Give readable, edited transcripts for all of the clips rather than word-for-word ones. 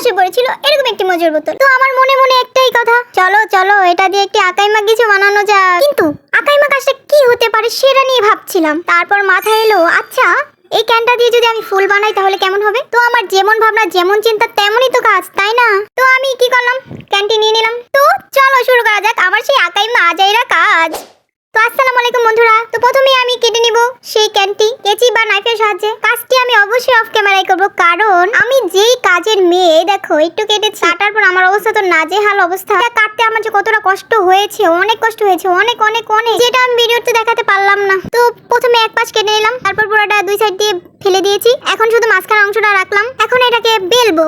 বসে পড়েছিল এরকম একটি মজুর বোতল। তো আমার মনে মনে একটাই কথা, চলো চলো এটা দিয়ে একটি আকাইমা কিছু বানানো যাক। কিন্তু আকাইমা কাজটা কি হতে পারে সেটা নিয়ে ভাবছিলাম। তারপর মাথায় এলো, আচ্ছা এই ক্যানটা দিয়ে যদি আমি ফুল বানাই তাহলে কেমন হবে। তো আমার যেমন ভাবনা যেমন চিন্তা তেমনই তো কাজ, তাই না? তো আমি কি করলাম, ক্যানটি নিয়ে নিলাম। তো চলো শুরু করা যাক আমার সেই আকাইমা আজাইরা কাজ। তো আসসালামু আলাইকুম বন্ধুরা। তো প্রথমে আমি কেটে নিব সেই ক্যানটি কেচি বা নাইফের সাহায্যে। কাজটি আমি অবশ্যই অফ ক্যামেরায় করব, কারণ আমি যেই কাজের মেয়ে, দেখো একটু কেটেছি, কাটার পর আমার অবস্থা তো নাজেহাল অবস্থা। কাটতে আমার যে কতটা কষ্ট হয়েছে, অনেক কষ্ট হয়েছে, অনেক অনেক অনেক, যেটা আমি ভিডিওতে দেখাতে পারলাম না। তো প্রথমে এক পাশ কেটে নিলাম, তারপর পুরোটা দুই সাইড দিয়ে ফেলে দিয়েছি। এখন শুধু মাঝখানে অংশটা রাখলাম। এখন এটাকে বেলবো,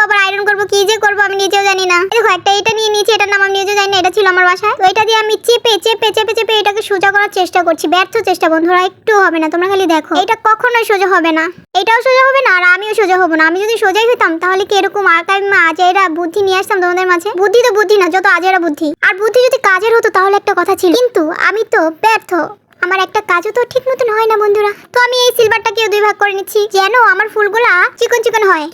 আবার আয়রন করবো, কি যে করবো আমি নিজেও জানি না। দেখো একটা এটা নিয়ে নিয়েছি, এটার নাম আমি নিজেও জানি না, এটা ছিল আমার বাসায়। তো এটা দিয়ে আমি চেপে চেপে চেপে চেপে এটাকে সোজা করার চেষ্টা করছি। ব্যর্থ চেষ্টা বন্ধুরা, একটু হবে না, তোমরা খালি দেখো। এটা কখনোই সোজা হবে না, এটাও সোজা হবে না, আর আমিও সোজা হবো না। আমি যদি সোজাই হইতাম তাহলে কি এরকম আকাইমা আজাইরা বুদ্ধি নিয়ে আসতাম তোমাদের মাঝে? বুদ্ধি তো বুদ্ধি না, যত আজাইরা বুদ্ধি। আর বুদ্ধি যদি কাজের হতো তাহলে একটা কথা ছিল, কিন্তু আমি তো ব্যর্থ, আমার একটা কাজও তো ঠিক মতন হয় না বন্ধুরা। তো আমি এই সিলভারটাকে দুই ভাগ করে নিচ্ছি যেন আমার ফুলগুলা চিকন চিকন হয়।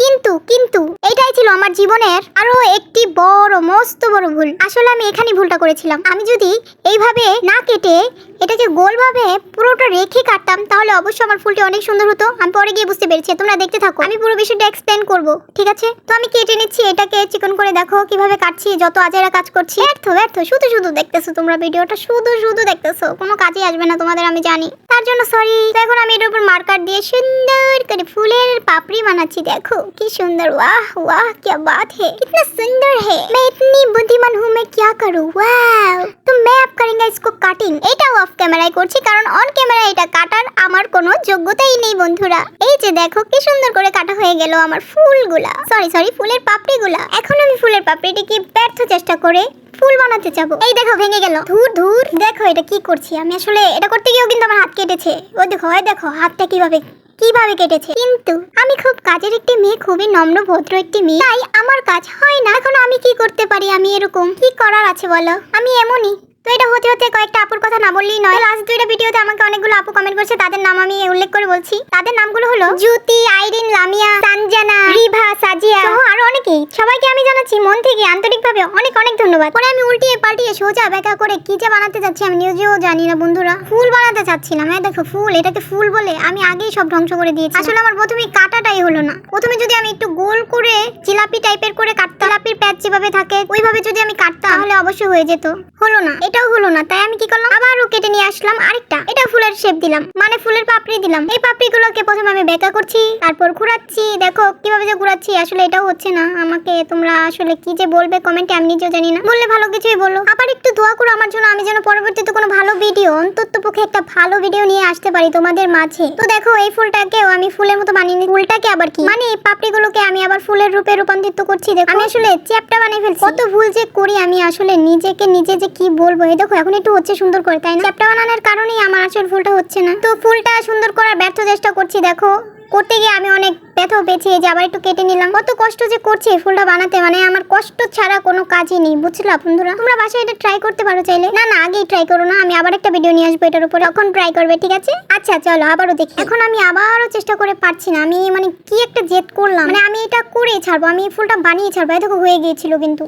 কিন্তু এইটাই ছিল আমার জীবনের আরো একটি বড় মস্ত বড় ভুল। আসলে আমি এখানে ভুলটা করেছিলাম। আমি যদি এইভাবে না কেটে এটাকে গোলভাবে পুরোটা রেখে কাটতাম তাহলে অবশ্যই আমার ফুলটি অনেক সুন্দর হতো। আমি পরে গিয়ে বুঝতে পেরেছি, তোমরা দেখতে থাকো, আমি পুরো বিষয়টা এক্সপ্লেন করব, ঠিক আছে? তো আমি কেটে নিচ্ছি এটাকে চিকন করে, দেখো কিভাবে কাটছি, যত আজাইরা কাজ করছি। ব্যর্থ শুধু শুধু দেখতেছো তোমরা ভিডিওটা, শুধু শুধু দেখতেছো, কোনো কাজে আসবে না তোমাদের, আমি জানি, তার জন্য সরি। তো এখন আমি এটার উপর মার্কার দিয়ে সুন্দর করে ফুলের পাপড়ি বানাচ্ছি। দেখো কি সুন্দর, वाह वाह क्या बात है, कितना सुंदर है। मैं इतनी बुद्धिमान हूँ, मैं क्या करूँ, वाओ। तो मैं अब करेंगे इसको काटिंग। এটাও অফ ক্যামেরায় করছি, কারণ অন ক্যামেরা এটা কাটার আমার কোনো যোগ্যতাই নেই বন্ধুরা। এই যে দেখো কি সুন্দর করে কাটা হয়ে গেল আমার ফুলগুলা, সরি ফুলের পাপড়িগুলা। এখন আমি ফুলের পাপড়িটিকে ব্যর্থ চেষ্টা করে ফুল বানাতে যাবো। এই দেখো ভেঙে গেল, ধুর। দেখো এটা কি করছি আমি, আসলে এটা করতে গিয়েও কিন্তু আমার হাত কেটেছে। ওই দেখো হাতটা কিভাবে কেটেছে। কিন্তু আমি খুব কাজের একটি মেয়ে, খুবই নম্র ভদ্র একটি মেয়ে, তাই আমার কাজ হয় না। এখন আমি কি করতে পারি, আমি এরকম কি করার আছে বলো, আমি এমনই। তো এটা হতে হতে কয়েকটা আপুর কথা না বললেই নয়। লাস্ট দুইটা ভিডিওতে আমাকে অনেকগুলো আপু কমেন্ট করেছে, তাদের নাম আমি উল্লেখ করে বলছি। তাদের নামগুলো হলো জ্যোতি, আইরিন, লামিয়া, সানজানা, রিভা, সাজিয়া সহ আরো অনেকেই। সবাইকে আমি জানাচ্ছি মন থেকে আন্তরিকভাবে অনেক অনেক ধন্যবাদ। পরে আমি উল্টিয়ে পাল্টিয়ে সোজা বেঁকা করে কি যে বানাতে যাচ্ছি আমি নিজেও জানি না বন্ধুরা। ফুল বানাতে চাচ্ছিলাম, এই দেখো ফুল, এটাকে ফুল বলে আমি আগেই সব ধ্বংস করে দিয়েছি। আসলে আমার প্রথমে কাটাটাই হলো না। প্রথমে যদি আমি একটু গোল করে জিলাপি টাইপের করে কাটতাম, জিলাপির প্যাচ যেভাবে থাকে ওইভাবে যদি আমি কাটতাম তাহলে অবশ্যই হয়ে যেত। হলো না, এটাও হলো না। তাই আমি কি করলাম, আবারও কেটে নিয়ে আসলাম আরেকটা। এটা ফুলের শেপ দিলাম, মানে ফুলের পাপড়ি দিলাম। এই পাপড়িগুলোকে প্রথমে আমি বেঁকা করছি, তারপর ঘুরাচ্ছি। দেখো কিভাবে যে ঘুরাচ্ছি, আসলে এটাও হচ্ছে না। আমাকে তোমরা আসলে কি যে বলবে কমেন্টে, আমি নিজেও জানি না। বললে ভালো কিছুই বলো। আবার একটু দোয়া করো আমার জন্য, আমি যেন পরবর্তীতে কোনো ভালো ভিডিও, অন্ততপক্ষে একটা ভালো ভিডিও নিয়ে আসতে পারি তোমাদের মাঝে। তো দেখো এই ফুলটাকেও আমি ফুলের মতো বানিয়ে নিই। ফুলটাকে আবার কি, মানে এই পাপড়িগুলোকে আমি আবার ফুলের রূপে রূপান্তরিত করছি। দেখো আমি আসলে চ্যাপটা বানিয়ে ফেলছি। কত ভুল যে করি আমি, আসলে নিজেকে নিজে যে কি বলবো। এই দেখো এখন একটু হচ্ছে সুন্দর করে, তাই না? চ্যাপটা বানানোর কারণেই আমার আসল ফুলটা হচ্ছে না। তো ফুলটা সুন্দর করার ব্যর্থ চেষ্টা করছি। দেখো করতে গিয়ে আমি অনেক ব্যথাও পেয়েছি, যে আবার একটু কেটে নিলাম। কত কষ্ট যে করছি ফুলটা বানাতে, মানে আমার কষ্ট ছাড়া কোনো কাজই নেই, বুঝলা বন্ধুরা? তোমরা বাসায় এটা ট্রাই করতে পারো চাইলে। না আগেই ট্রাই করো না, আমি আবার একটা ভিডিও নিয়ে আসবো এটার উপর, তখন ট্রাই করবে, ঠিক আছে? আচ্ছা চলো আবারও দেখি। এখন আমি আবারও চেষ্টা করে পারছি না। আমি মানে কি একটা জেদ করলাম, মানে আমি এটা করে ছাড়বো, আমি ফুলটা বানিয়ে ছাড়বো। দেখো হয়ে গিয়েছিল, কিন্তু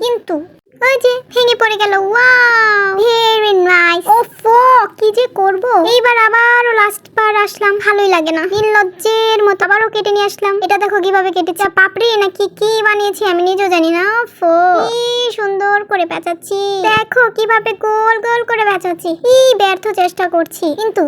ওই যে ভেঙে পড়ে গেল। Wow very nice. ওফো কি যে করব। এইবার আবারও লাস্ট বার আসলাম, ভালোই লাগে না, নির্লজ্জের মতো আবারও কেটে নিয়ে আসলাম। এটা দেখো কিভাবে কেটেছে, পাপড়ি নাকি কি বানিয়েছি আমি নিজেও জানি না। ওফো কি সুন্দর করে পেঁচাচ্ছি, দেখো কিভাবে গোল গোল করে পেঁচাচ্ছি। এই ব্যর্থ চেষ্টা করছি, কিন্তু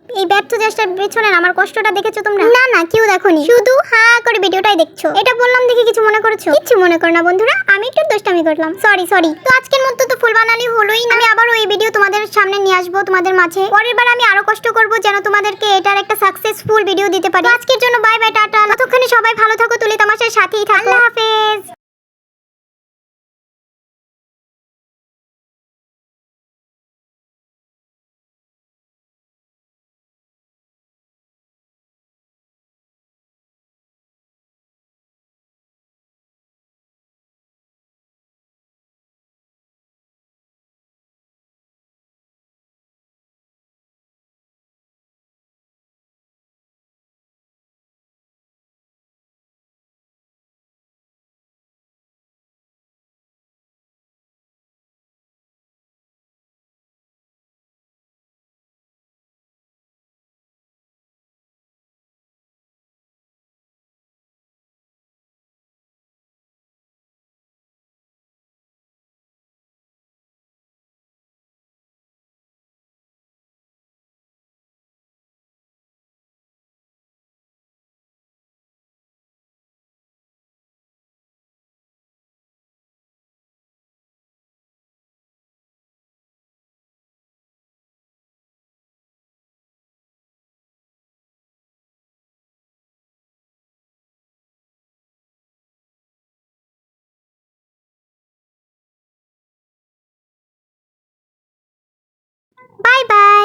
এই ব্যর্থ চেষ্টার পেছনে আমার কষ্টটা দেখেছো তোমরা? না কেউ দেখোনি, শুধু হা করে ভিডিওটাই দেখছো। এটা বললাম দেখে কিছু মনে করেছো? কিছু মনে করো না বন্ধুরা, আমি একটু দুষ্টামি করলাম, সরি। তো আজকের মতো তো ফুল বানালি হলোই না। আমি আবারও এই ভিডিও তোমাদের সামনে নিয়ে আসবো তোমাদের মাঝে। পরের বার আমি আরো কষ্ট করবো যেন তোমাদেরকে এটার একটা সাকসেসফুল ভিডিও দিতে পারি। আজকের জন্য বাই বাই, টাটা। ততক্ষণে সবাই ভালো থাকো, তুলি তামাশার সাথেই থাকো। আল্লাহ হাফেজ। Bye bye.